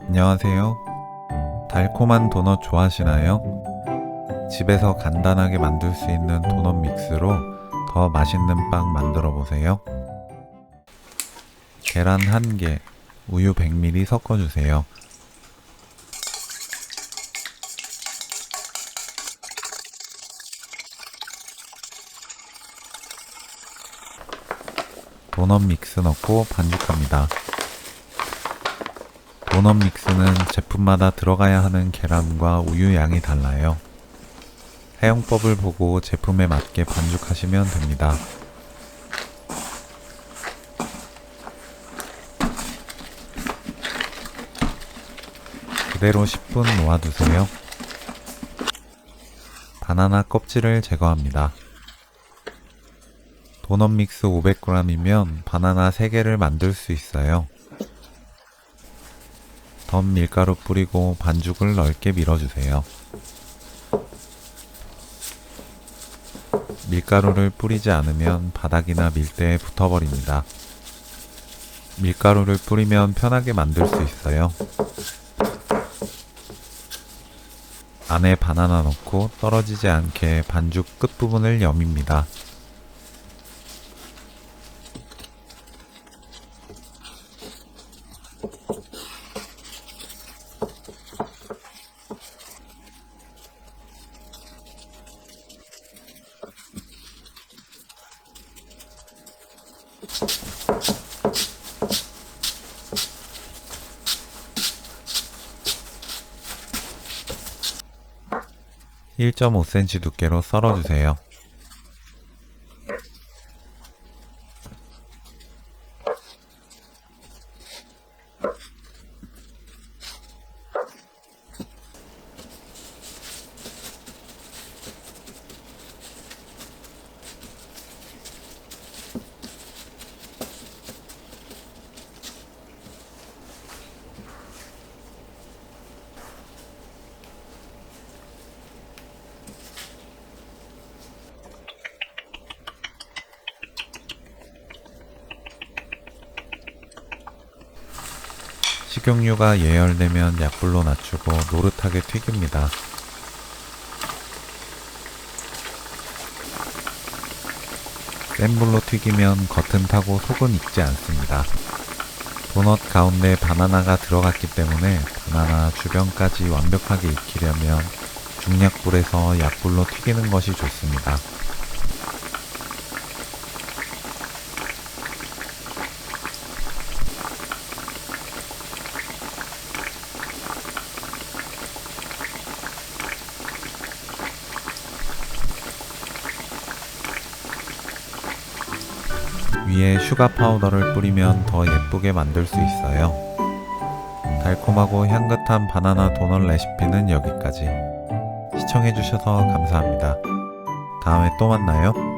안녕하세요. 달콤한 도넛 좋아하시나요? 집에서 간단하게 만들 수 있는 도넛 믹스로 더 맛있는 빵 만들어 보세요. 계란 1개, 우유 100ml 섞어주세요. 도넛 믹스 넣고 반죽합니다. 도넛 믹스는 제품마다 들어가야 하는 계란과 우유 양이 달라요. 사용법을 보고 제품에 맞게 반죽하시면 됩니다. 그대로 10분 놓아두세요. 바나나 껍질을 제거합니다. 도넛 믹스 500g이면 바나나 3개를 만들 수 있어요. 덤 밀가루 뿌리고 반죽을 넓게 밀어주세요. 밀가루를 뿌리지 않으면 바닥이나 밀대에 붙어버립니다. 밀가루를 뿌리면 편하게 만들 수 있어요. 안에 바나나 넣고 떨어지지 않게 반죽 끝부분을 여밉니다. (1.5cm) 두께로 썰어주세요. 식용유가 예열되면 약불로 낮추고 노릇하게 튀깁니다. 센 불로 튀기면 겉은 타고 속은 익지 않습니다. 도넛 가운데 바나나가 들어갔기 때문에 바나나 주변까지 완벽하게 익히려면 중약불에서 약불로 튀기는 것이 좋습니다. 위에 슈가 파우더를 뿌리면 더 예쁘게 만들 수 있어요. 달콤하고 향긋한 바나나 도넛 레시피는 여기까지. 시청해주셔서 감사합니다. 다음에 또 만나요.